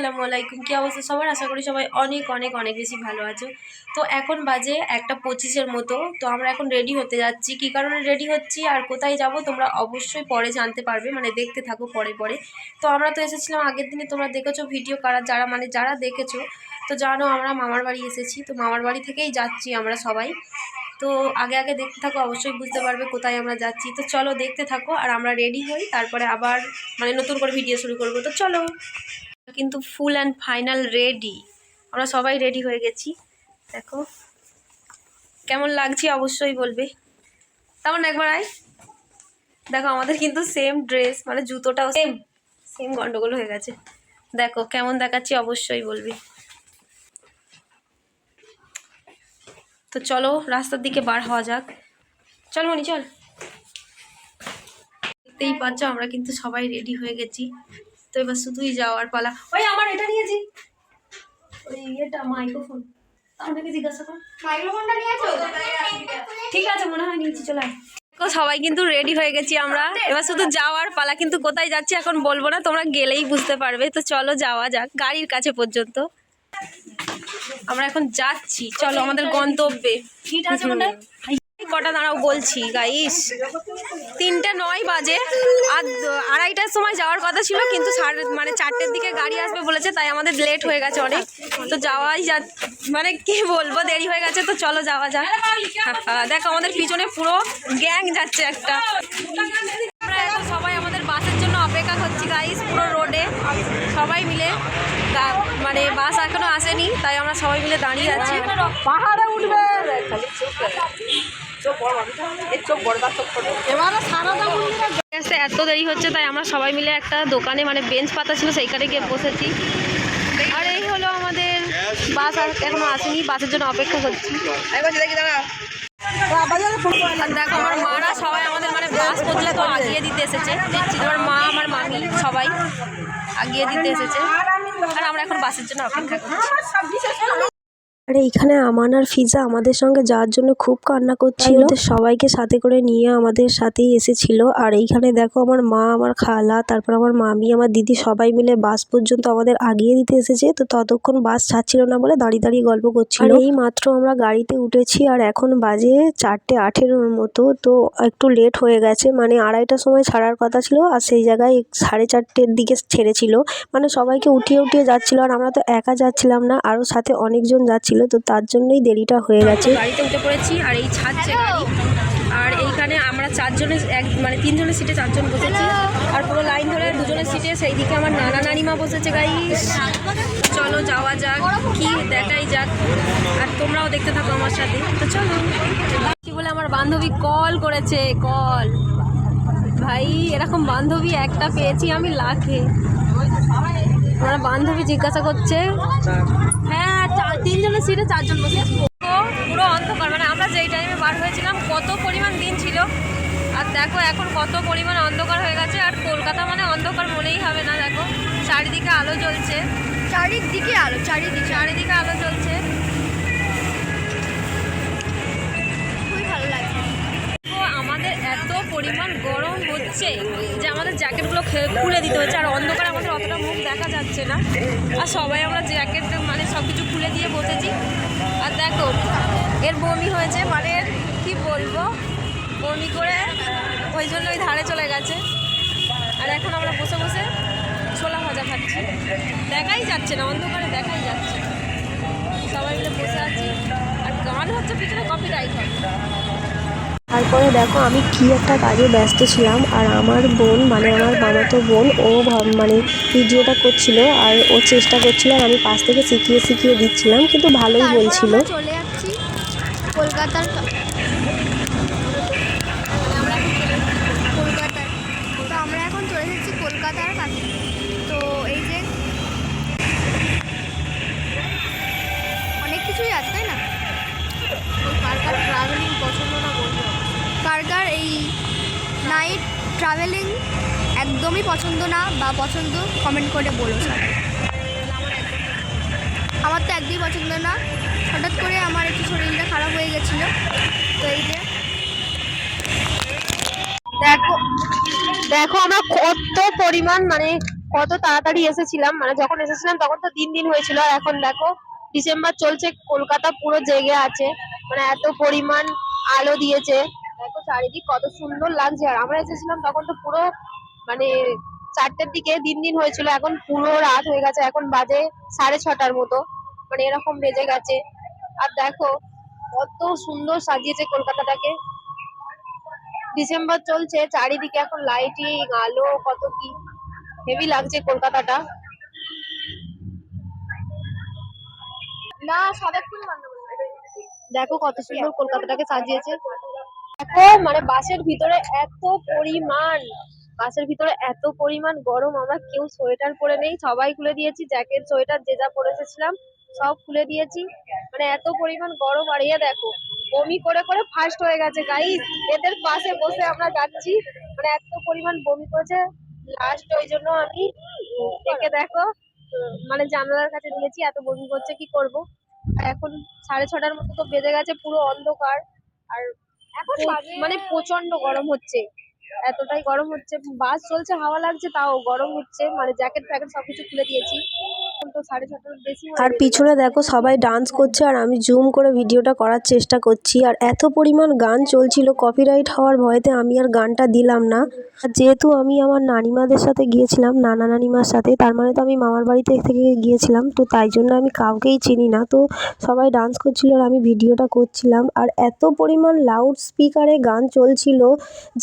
আসসালামু আলাইকুম। কি অবস্থা সবার? আশা করি সবাই অনেক অনেক অনেক বেশি ভালো আছো। তো এখন বাজে 1:25 মতো। তো আমরা এখন রেডি হতে যাচ্ছি। কী কারণে রেডি হচ্ছি আর কোথায় যাব তোমরা অবশ্যই পরে জানতে পারবে, মানে দেখতে থাকো পরে পরে। তো আমরা তো এসেছিলাম আগের দিনে, তোমরা দেখেছো ভিডিও যারা দেখেছো তো জানো আমরা মামার বাড়ি এসেছি। তো মামার বাড়ি থেকেই যাচ্ছি আমরা সবাই। তো আগে আগে দেখতে থাকো, অবশ্যই বুঝতে পারবে কোথায় আমরা যাচ্ছি। তো চলো দেখতে থাকো আর আমরা রেডি হই, তারপরে আবার মানে নতুন করে ভিডিও শুরু করবো। তো চলো, কিন্তু ফুল অ্যান্ড ফাইনাল রেডি, আমরা সবাই রেডি হয়ে গেছি। দেখো কেমন লাগছে অবশ্যই বলবে। তেমন একবার আয় দেখো, আমাদের কিন্তু সেম ড্রেস, মানে জুতোটাও সেম সেম, গন্ডগোল হয়ে গেছে। দেখো কেমন দেখাচ্ছি অবশ্যই বলবে। তো চলো রাস্তার দিকে বার হওয়া যাক। চল মনি চল। দেখতেই পাচ্ছ আমরা কিন্তু সবাই রেডি হয়ে গেছি। তো এবার শুধুই যাওয়ার পালা। ওই আমার এটা নিয়েছি, ওই এটা মাইক্রোফোন, আমাকে জিজ্ঞাসা কর মাইক্রোফোনটা নিয়েছো? ঠিক আছে মনে হয় নিয়েছি, চলে আয়। সবাই কিন্তু রেডি হয়ে গেছি আমরা, এবার শুধু যাওয়ার পালা। কিন্তু কোথায় যাচ্ছি এখন বলবো না, তোমরা গেলেই বুঝতে পারবে। তো চলো যাওয়া যাক গাড়ির কাছে পর্যন্ত। আমরা এখন যাচ্ছি, চলো আমাদের গন্তব্যে। কটা দাঁড়াও বলছি গাইস, 3:09 বাজে। আর 2:30টার সময় যাওয়ার কথা ছিল, কিন্তু মানে 4টের দিকে গাড়ি আসবে বলেছে, তাই আমাদের লেট হয়ে গেছে অনেক। তো যাওয়াই মানে কি বলবো, দেরি হয়ে গেছে। তো চলো যাওয়া যাক। দেখো আমাদের পিছনে পুরো গ্যাং যাচ্ছে একটা। আমরা এখন সবাই আমাদের বাসের জন্য অপেক্ষা করছি গাইস, পুরো রোডে সবাই মিলে। মানে বাস এখনো আসেনি, তাই আমরা সবাই মিলে দাঁড়িয়ে আছি। পাহাড়ে উঠবে এত দেরি হচ্ছে, তাই আমরা সবাই মিলে একটা দোকানে, মানে বেঞ্চ পাতা ছিল সেইখানে গিয়ে বসেছি। আর এই হলো আমাদের বাস, এখনো আসেনি, বাসের জন্য অপেক্ষা করছি। আর দেখো আমার মারা সবাই আমাদের মানে বাস পৌঁছলে তো আগিয়ে দিতে এসেছে। আমার মা আমার মামি সবাই আগিয়ে দিতে এসেছে, আর আমরা এখন বাসের জন্য অপেক্ষা করছি। আর এইখানে আমান আর ফিজা আমাদের সঙ্গে যাওয়ার জন্য খুব কান্না করছিল, সবাইকে সাথে করে নিয়ে আমাদের সাথেই এসেছিল। আর এইখানে দেখো আমার মা, আমার খালা, তারপর আমার মামি, আমার দিদি সবাই মিলে বাস পর্যন্ত আমাদের আগিয়ে দিতে এসেছে। তো ততক্ষণ বাস ছাড়ছিল না বলে দাঁড়িয়ে দাঁড়িয়ে গল্প করছিল। আর এই মাত্র আমরা গাড়িতে উঠেছি, আর এখন বাজে 4:18 মতো। তো একটু লেট হয়ে গেছে, মানে 2:30টার সময় ছাড়ার কথা ছিল, আর সেই জায়গায় 4:30-এর দিকে ছেড়েছিল। মানে সবাইকে উঠিয়ে উঠিয়ে যাচ্ছিল, আর আমরা তো একা যাচ্ছিলাম না, আরও সাথে অনেকজন যাচ্ছিল, তো তার জন্যই দেরিটা হয়ে গেছে। গাড়িতে উঠে পড়েছি, আর এই ছাড়ছে গাড়ি। আর এইখানে আমরা 4 জনের মানে 3 জনের সিটে 4 জন বসেছি, আর পুরো লাইন ধরে 2 জনের সিটে সেই দিকে আমার নানা নানিমা বসেছে গাইস। চলো যাওয়া যাক, কি দেখাই যাক, আর তোমরাও দেখতে থাকো আমার সাথে। তো চলো। কি বলে আমার বান্ধবী কল করেছে, কল ভাই, এরকম বান্ধবী একটা পেয়েছি আমি লাখে। আমার বান্ধবী জিজ্ঞাসা করছে, হ্যাঁ 3 জনের সিটে 4 জন বসেছি। পুরো অন্ধকার, মানে আমরা যেই টাইমে বার হয়েছিলাম কত পরিমাণ দিন ছিল, আর দেখো এখন কত পরিমাণ অন্ধকার হয়ে গেছে। আর কলকাতা মানে অন্ধকার মনেই হবে না। দেখো চারিদিকে আলো জ্বলছে, চারিদিকে আলো জ্বলছে, খুবই ভালো লাগছে। তো আমাদের এত পরিমাণ গরম হচ্ছে যে আমাদের জ্যাকেটগুলো খুলে দিতে হচ্ছে, আর অন্ধকারে আমাদের অতটা মুখ দেখা যাচ্ছে না। আর সবাই আমরা জ্যাকেট মানে সব কিছু খুলে দিয়ে বসেছি। আর দেখো এর বমি হয়েছে, মানে কি বলবো, বমি করে ওই জন্য ওই ধারে চলে গেছে। আর এখন আমরা বসে বসে ছোলা ভাজা খাচ্ছি, দেখাই যাচ্ছে না, অন্ধকারে দেখাই যাচ্ছে। সবাই মিলে বসে আছি, আর গান হচ্ছে পিছনে, কপিরাইট হবে। তারপরে দেখো আমি কি একটা কাজে ব্যস্ত ছিলাম, আর আমার বোন, মানে আমার মামাতো বোন, ও মানে ভিডিওটা করছিল, আর ও চেষ্টা করছিল, আর আমি পাশ থেকে শিখিয়ে দিচ্ছিলাম, কিন্তু ভালোই বলছিল। চলে যাচ্ছি কলকাতার, তো আমরা এখন চলে এসেছি কলকাতার কাছে। তো এই যে অনেক কিছুই আছে, তাই না? কার কার ট্রাভেলিং পছন্দ না বলবো, কার কার এই নাইট ট্রাভেলিং একদমই পছন্দ না বা পছন্দ, কমেন্ট করে বলো সবাই। আমার তো একদমই পছন্দ না। হঠাৎ করে আমার একটু শরীরটা খারাপ হয়ে গেছিলো, তো এই যে দেখো দেখো আমরা কত পরিমাণ মানে কত তাড়াতাড়ি এসেছিলাম, মানে যখন এসেছিলাম তখন তো দিন হয়েছিল, আর এখন দেখো ডিসেম্বর চলছে, কলকাতা পুরো জেগে আছে, মানে এত পরিমাণ আলো দিয়েছে। দেখো চারিদিক কত সুন্দর লাগছে। আর আমরা এসেছিলাম তখন তো পুরো মানে 4টের দিকে দিন হয়েছিল, এখন পুরো রাত হয়ে গেছে, এখন বাজে 6:30টার মতো, মানে এরকম বেজে গেছে। আর দেখো কত সুন্দর সাজিয়েছে কলকাতাটাকে। ডিসেম্বর চলছে, চারিদিকে এখন লাইটিং আলো কত কি হেভি লাগছে কলকাতাটা। না দেখো কত সুন্দর কলকাতাটাকে সাজিয়েছে। দেখো মানে বাসের ভিতরে এত পরিমাণ গরম, আমরা কেউ সোয়েটার পরে নেই, সবাই খুলে দিয়েছি জ্যাকেট সোয়েটার যে যা পরে এসেছিলাম সব খুলে দিয়েছি, মানে এত পরিমাণ গরম। আর এ দেখো বমি করে করে ফার্স্ট হয়ে গেছে গাইস, এদের পাশে বসে আমরা যাচ্ছি, মানে এত পরিমাণ বমি করেছে লাস্ট, ওই জন্য আমি একে দেখো মানে জানালার কাছে নিয়েছি, এত বমি করছে কি করব। এখন 6:30টার মতো তো বেজে গেছে, পুরো অন্ধকার। আর এখন মানে প্রচন্ড গরম হচ্ছে, এতটাই গরম হচ্ছে, বাস চলছে হাওয়া লাগছে তাও গরম হচ্ছে, মানে জ্যাকেট ফ্যাকেট সবকিছু খুলে দিয়েছি। এখন তো 6:30টার বেশি হয়ে আর গেছে। পিছনে দেখো সবাই ডান্স করছে আর আমি জুম করে ভিডিওটা করার চেষ্টা করছি। আর এত পরিমাণ গান চলছিল, কপিরাইট হওয়ার ভয়েতে আমি আর গানটা দিলাম না। আর যেহেতু আমি আমার নানিমাদের সাথে গিয়েছিলাম, নানা নানিমার সাথে, তার মানে তো আমি মামার বাড়িতে থেকে গিয়েছিলাম, তো তাই জন্য আমি কাউকেই চিনি না। তো সবাই ডান্স করছিল আর আমি ভিডিওটা করছিলাম। আর এত পরিমাণ লাউড স্পিকারে গান চলছিল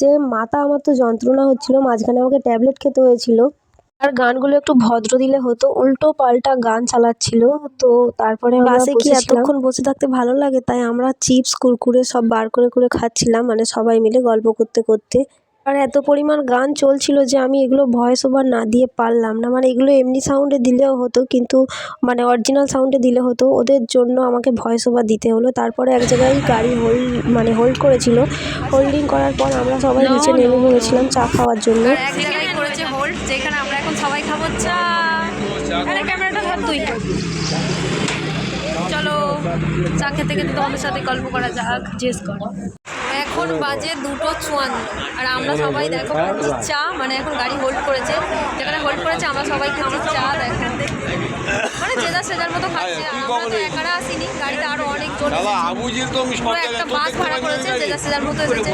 যে মাথা আমার তো যন্ত্রণা হচ্ছিল, মাঝখানে আমাকে ট্যাবলেট খেতে হয়েছিল। আর গানগুলো একটু ভদ্র দিলে হতো, উল্টো পাল্টা গান চালাচ্ছিল। তো তারপরে বাসে কি এতক্ষণ বসে থাকতে ভালো লাগে, তাই আমরা চিপস কুরকুরে সব বার করে করে খাচ্ছিলাম, মানে সবাই মিলে গল্প করতে করতে। আর এত পরিমাণ গান চলছিল যে আমি এগুলো ভয়েস ওভার না দিয়ে পারলাম না, মানে এগুলো এমনি সাউন্ডে দিলেও হতো, কিন্তু মানে অরিজিনাল সাউন্ডে দিলে হতো, ওদের জন্য আমাকে ভয়েস ওভার দিতে হলো। তারপরে এক জায়গায় গাড়ি হোল্ড করেছিল, হোল্ডিং করার পর আমরা সবাই নিচে নেমে পড়েছিলাম চা খাওয়ার জন্য। আর এক জায়গায় করেছে হোল্ড, যেখানে আমরা এখন সবাই খাবো চা। আরে ক্যামেরাটা ধর তুই। চলো চা খেতে খেতে তোমাদের সাথে গল্প করা যাক। জিজ্ঞেস কর। এখন বাজে 2:54 আর আমরা সবাই দেখো খাচ্ছি চা, মানে এখন গাড়ি হোল্ড করেছে, যেখানে হোল্ড করেছে আমরা সবাই খাচ্ছি চা। দেখো মানে যে যা সেজার মতো খাচ্ছে, আর আমরা তো একারা আসিনি, গাড়িতে আরো অনেক জন পুরো একটা বাস ভাড়া করেছে, যে যা সেজার মতো এসেছে।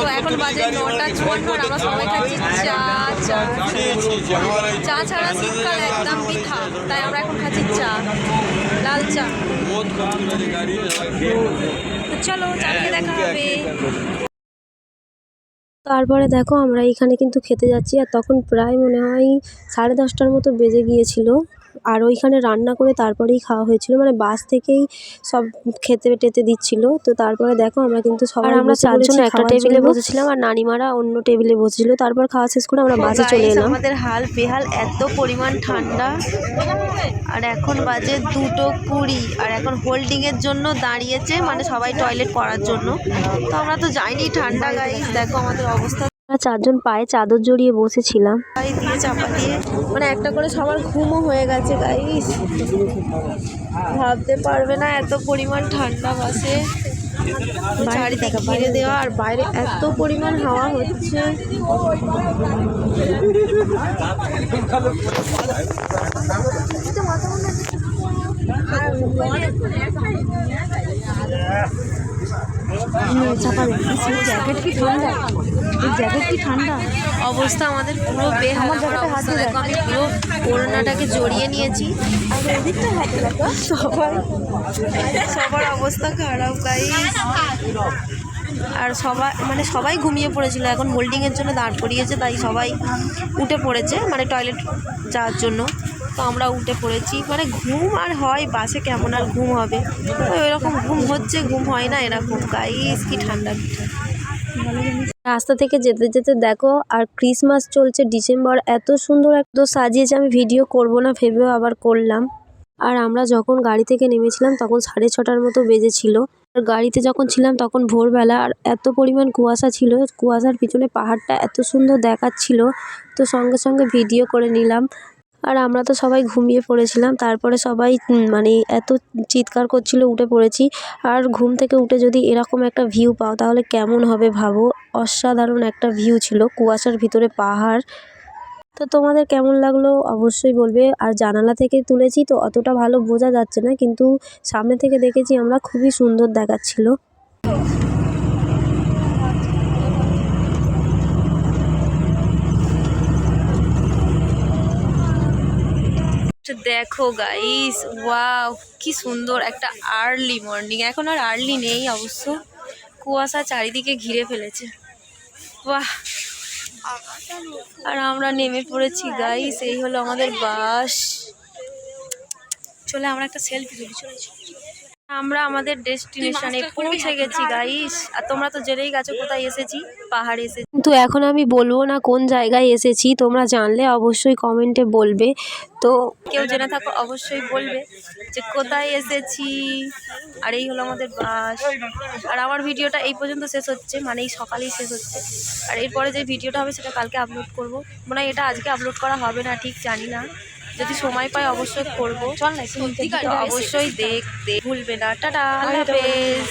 তো এখন বাজে 9:54 আর আমরা সবাই খাচ্ছি চা। চা চা ছাড়া শীতকাল একদম পিঠা, তাই আমরা এখন খাচ্ছি চা, লাল চা। তো চলো চা খেয়ে দেখা হবে। তারপরে দেখো আমরা এখানে কিন্তু খেতে যাচ্ছি, আর তখন প্রায় মনে হয় 10:30টার মতো বেজে গিয়েছিল। আর ওইখানে রান্না করে তারপরেই খাওয়া হয়েছিল, মানে বাস থেকেই সব খেতে টেতে দিচ্ছিল। তো তারপরে দেখো আমরা কিন্তু সবাই আমরা 4 জন একটা টেবিলে বসেছিলাম আর নানিমারা অন্য টেবিলে বসেছিল। তারপর খাওয়া শেষ করে আমরা বাসে চলে এলাম। আমাদের হাল বেহাল, এত পরিমাণ ঠান্ডা। আর এখন বাজে 2:20 আর এখন হোল্ডিং এর জন্য দাঁড়িয়েছে, মানে সবাই টয়লেট করার জন্য। তো আমরা তো যাইনি, ঠান্ডা গাইস, দেখো আমাদের অবস্থা। আমরা 4 জন পায়ে চাদর জড়িয়ে বসেছিলাম। গায়ে দিয়ে চাপা দিয়ে, মানে একটা করে সবার ঘুমও হয়ে গেছে গাইস, ভাবতে পারবে না এত পরিমাণ ঠান্ডা বাসে, চারিদিকে ঘিরে দেওয়া, আর বাইরে এত পরিমাণ হাওয়া হচ্ছে। অবস্থা আমাদের পুরো বেহাল, আমার অবস্থা দেখো, আমি পুরো করোনাটাকে জড়িয়ে নিয়েছি, সবার অবস্থা খারাপ গাইস। আর সবাই ঘুমিয়ে পড়েছিল, এখন হোল্ডিংয়ের জন্য দাঁড় করিয়েছে, তাই সবাই উঠে পড়েছে, মানে টয়লেট যাওয়ার জন্য। তো আমরা উঠে পড়েছি, মানে ঘুম আর হয় বাসে, কেমন আর ঘুম হবে, এরকম ঘুম হচ্ছে, ঘুম হয় না এরকম গাইস, কি ঠান্ডা পিঠা। রাস্তা থেকে যেতে যেতে দেখো আর ক্রিসমাস চলছে, ডিসেম্বর, এত সুন্দর একদম সাজিয়েছে, আমি ভিডিও করব না ভেবেও আবার করলাম। আর আমরা যখন গাড়ি থেকে নেমেছিলাম তখন 6:30টার মতো বেজেছিল। আর গাড়িতে যখন ছিলাম তখন ভোরবেলা, আর এত পরিমাণ কুয়াশা ছিল, কুয়াশার পিছনে পাহাড়টা এত সুন্দর দেখাচ্ছিল, তো সঙ্গে সঙ্গে ভিডিও করে নিলাম। আর আমরা তো সবাই ঘুমিয়ে পড়েছিলাম। তারপরে সবাই মানে এত চিৎকার করছিল, উঠে পড়েছি। আর ঘুম থেকে উঠে যদি এরকম একটা ভিউ পাও তাহলে কেমন হবে ভাবো, অসাধারণ একটা ভিউ ছিল, কুয়াশার ভিতরে পাহাড়। তো তোমাদের কেমন লাগলো অবশ্যই বলবে। আর জানালা থেকে তুলেছি তো অতটা ভালো বোঝা যাচ্ছে না, কিন্তু সামনে থেকে দেখেছি আমরা, খুবই সুন্দর দেখাচ্ছিল। দেখো গাইস, ওয়াও কি সুন্দর একটা আর্লি মর্নিং। এখন আর আর্লি নেই অবশ্য, কুয়াশা চারিদিকে ঘিরে ফেলেছে। বাহ, আর আমরা নেমে পড়েছি গাইস, এই হলো আমাদের বাস। চলে আমরা একটা সেলফি তুলি, চলে আমরা আমাদের ডেস্টিনেশনে পৌঁছে গেছি গাইস। আর তোমরা তো জেনেই গেছো কোথায় এসেছি, পাহাড়ে এসেছি। কিন্তু এখন আমি বলবো না কোন জায়গায় এসেছি, তোমরা জানলে অবশ্যই কমেন্টে বলবে। তো কেউ জেনে থাকো অবশ্যই বলবে যে কোথায় এসেছি। আর এই হলো আমাদের বাস। আর আমার ভিডিওটা এই পর্যন্ত শেষ হচ্ছে, মানে এই সকালেই শেষ হচ্ছে। আর এরপরে যে ভিডিওটা হবে সেটা কালকে আপলোড করবো, মানে এটা আজকে আপলোড করা হবে না, ঠিক জানি না, যদি সময় পাই অবশ্যই করবো। চল না, অবশ্যই দেখতে ভুলবে না। টাটা, আল্লাহ হাফেজ।